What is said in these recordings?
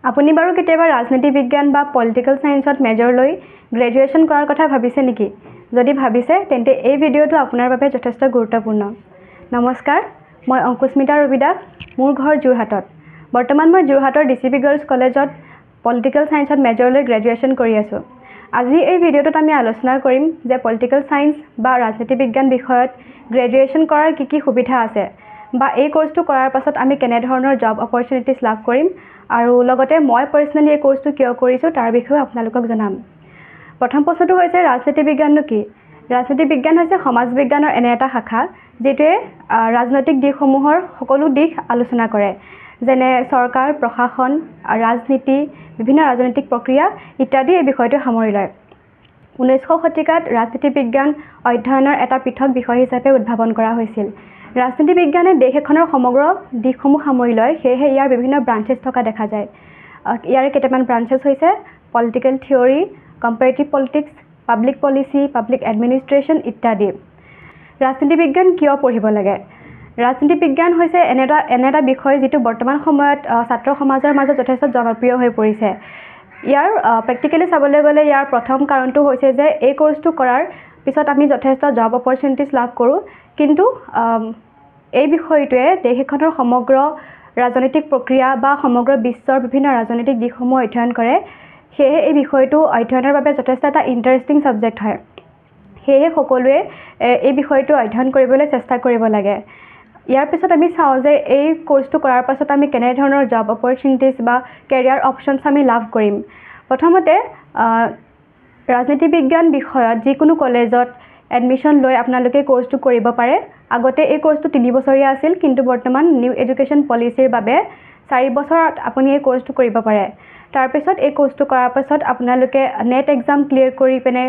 আপুনি বাৰু কেতিয়াবা ৰাজনীতি বিজ্ঞান বা পলিটিকেল সায়েন্সত মেজৰ লৈ গ্ৰেজুৱেশ্যন কৰাৰ কথা ভাবিছে নেকি? যদি ভাবিছে তেন্তে এই ভিডিঅ'টো আপোনাৰ বাবে যথেষ্ট গুৰুত্বপূৰ্ণ। নমস্কাৰ, মই অংকুস্মিতা ৰবি দাস। মোৰ ঘৰ যোৰহাটত। বৰ্তমান মই যোৰহাটৰ DCP গাৰ্লছ কলেজত পলিটিকেল সায়েন্সত মেজৰ লৈ গ্ৰেজুৱেশ্যন কৰি আছোঁ। আজি এই ভিডিঅ'টোত আমি আলোচনা কৰিম যে পলিটিকেল সায়েন্স বা ৰাজনীতি বিজ্ঞান বিষয়ত গ্ৰেজুৱেশ্যন কৰাৰ কি সুবিধা আছে বা এই কোৰ্সটো কৰাৰ পাছত আমি কেনে ধৰণৰ জব অপৰচুনিটিজ লাভ কৰিম আৰু লগতে মই পাৰ্সোনালি এই কোৰ্সটো কিয় কৰিছোঁ তাৰ বিষয়ে আপোনালোকক জনাম। প্ৰথম প্ৰশ্নটো হৈছে ৰাজনীতি বিজ্ঞাননো কি? ৰাজনীতি বিজ্ঞান হৈছে সমাজ বিজ্ঞানৰ এনে এটা শাখা যিটোৱে ৰাজনৈতিক দিশসমূহৰ সকলো দিশ আলোচনা কৰে, যেনে চৰকাৰ, প্ৰশাসন, ৰাজনীতি, বিভিন্ন ৰাজনৈতিক প্ৰক্ৰিয়া ইত্যাদি এই বিষয়টো সামৰি লয়। 1900 শতিকাত ৰাজনীতি বিজ্ঞান অধ্যয়নৰ এটা পৃথক বিষয় হিচাপে উদ্ভাৱন কৰা হৈছিল। ৰাজনীতি বিজ্ঞানে দেশ এখনৰ সমগ্ৰ দিশসমূহ সামৰি লয়, সেয়েহে ইয়াৰ বিভিন্ন ব্ৰাঞ্চেছ থকা দেখা যায়। ইয়াৰ কেইটামান ব্ৰাঞ্চেছ হৈছে political theory, comparative politics, public policy, public administration ইত্যাদি। ৰাজনীতি বিজ্ঞান কিয় পঢ়িব লাগে? ৰাজনীতি বিজ্ঞান হৈছে এনে এটা বিষয় যিটো বৰ্তমান সময়ত ছাত্ৰ সমাজৰ মাজত যথেষ্ট জনপ্ৰিয় হৈ পৰিছে। ইয়াৰ প্ৰেক্টিকেলি চাবলৈ গ'লে ইয়াৰ প্ৰথম কাৰণটো হৈছে যে এই কোৰ্সটো কৰাৰ পিছত আমি যথেষ্ট জব অপৰচুনিটিজ লাভ কৰোঁ, কিন্তু এই বিষয়টোৱে দেশ এখনৰ সমগ্ৰ ৰাজনৈতিক প্ৰক্ৰিয়া বা সমগ্ৰ বিশ্বৰ বিভিন্ন ৰাজনৈতিক দিশসমূহ অধ্যয়ন কৰে। সেয়ে এই বিষয়টো অধ্যয়নৰ বাবে যথেষ্ট এটা ইণ্টাৰেষ্টিং সাবজেক্ট হয়। সেয়ে সকলোৱে এই বিষয়টো অধ্যয়ন কৰিবলৈ চেষ্টা কৰিব লাগে। ইয়াৰ পিছত আমি চাওঁ যে এই কোৰ্সটো কৰাৰ পাছত আমি কেনে ধৰণৰ জব অপৰচুনিটিজ বা কেৰিয়াৰ অপশ্যনছ আমি লাভ কৰিম। প্ৰথমতে ৰাজনীতি বিজ্ঞান বিষয়ত যিকোনো কলেজত এডমিশ্যন লৈ আপোনালোকে কোৰ্সটো কৰিব পাৰে। আগতে এই কোৰ্সটো 3 বছৰীয়া আছিল, কিন্তু বৰ্তমান নিউ এডুকেশ্যন পলিচিৰ বাবে 4 বছৰত আপুনি এই কোৰ্সটো কৰিব পাৰে। তাৰপিছত এই কোৰ্সটো কৰাৰ পাছত আপোনালোকে নেট এক্সাম ক্লিয়াৰ কৰি পিনে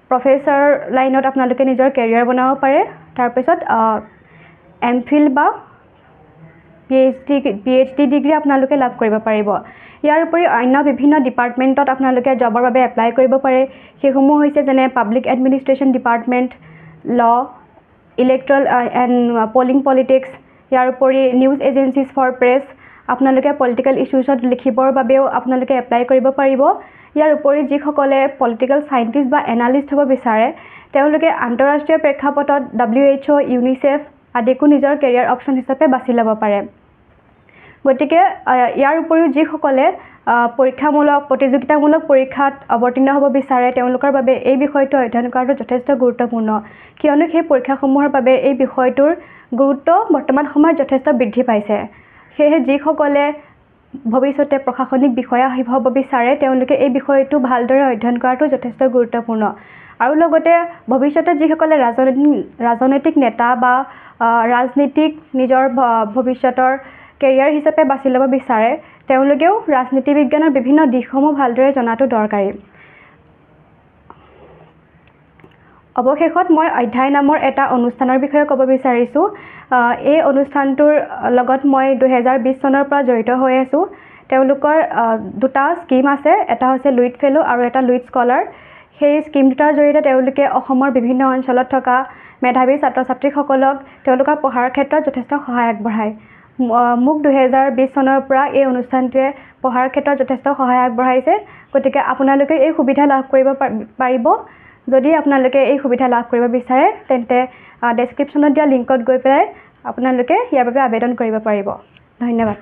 প্ৰফেছৰ লাইনত আপোনালোকে নিজৰ কেৰিয়াৰ বনাব পাৰে। তাৰপিছত MPhil বা PhD ডিগ্ৰী আপোনালোকে লাভ কৰিব পাৰিব। ইয়াৰ উপৰি অন্য বিভিন্ন ডিপাৰ্টমেণ্টত আপোনালোকে জবৰ বাবে এপ্লাই কৰিব পাৰে। সেইসমূহ হৈছে যেনে পাব্লিক এডমিনিষ্ট্ৰেশ্যন ডিপাৰ্টমেণ্ট, ল, ইলেক্ট্ৰেল এণ্ড পলিং পলিটিক্স। ইয়াৰ উপৰি নিউজ এজেঞ্চিজ ফৰ প্ৰেছ, আপোনালোকে পলিটিকেল ইছ্যুজত লিখিবৰ বাবেও আপোনালোকে এপ্লাই কৰিব পাৰিব। ইয়াৰ উপৰি যিসকলে পলিটিকেল সায়েন্টিষ্ট বা এনালিষ্ট হ'ব বিচাৰে তেওঁলোকে আন্তঃৰাষ্ট্ৰীয় প্ৰেক্ষাপটত WHO, UNICEF আদিকো নিজৰ কেৰিয়াৰ অপশ্যন হিচাপে বাছি ল'ব পাৰে। গতিকে ইয়াৰ উপৰিও যিসকলে প্ৰতিযোগিতামূলক পৰীক্ষাত অৱতীৰ্ণ হ'ব বিচাৰে তেওঁলোকৰ বাবে এই বিষয়টো অধ্যয়ন কৰাটো যথেষ্ট গুৰুত্বপূৰ্ণ, কিয়নো সেই পৰীক্ষাসমূহৰ বাবে এই বিষয়টোৰ গুৰুত্ব বৰ্তমান সময়ত যথেষ্ট বৃদ্ধি পাইছে। সেয়েহে যিসকলে ভৱিষ্যতে প্ৰশাসনিক বিষয়া হ'ব বিচাৰে তেওঁলোকে এই বিষয়টো ভালদৰে অধ্যয়ন কৰাটো যথেষ্ট গুৰুত্বপূৰ্ণ। আৰু লগতে ভৱিষ্যতে যিসকলে ৰাজনৈতিক নেতা বা ৰাজনীতিক নিজৰ ভৱিষ্যতৰ কেৰিয়াৰ হিচাপে বাছি ল'ব বিচাৰে তেওঁলোকেও ৰাজনীতি বিজ্ঞানৰ বিভিন্ন দিশসমূহ ভালদৰে জনাটো দৰকাৰী। অৱশেষত মই অধ্যায় নামৰ এটা অনুষ্ঠানৰ বিষয়ে ক'ব বিচাৰিছোঁ। এই অনুষ্ঠানটোৰ লগত মই 2020 চনৰ পৰা জড়িত হৈ আছোঁ। তেওঁলোকৰ দুটা স্কিম আছে, এটা হৈছে লুইট ফেলো আৰু এটা লুইট স্কলাৰ। সেই স্কিম দুটাৰ জৰিয়তে তেওঁলোকে অসমৰ বিভিন্ন অঞ্চলত থকা মেধাৱী ছাত্ৰ ছাত্ৰীসকলক তেওঁলোকৰ পঢ়াৰ ক্ষেত্ৰত যথেষ্ট সহায় আগবঢ়ায়। মোক 2020 চনৰ পৰা এই অনুষ্ঠানটোৱে পঢ়াৰ ক্ষেত্ৰত যথেষ্ট সহায় আগবঢ়াইছে। গতিকে আপোনালোকে এই সুবিধা লাভ কৰিব পাৰিব। যদি আপোনালোকে এই সুবিধা লাভ কৰিব বিচাৰে তেন্তে ডেছক্ৰিপশ্যনত দিয়া লিংকত গৈ পেলাই আপোনালোকে ইয়াৰ বাবে আবেদন কৰিব পাৰিব। ধন্যবাদ।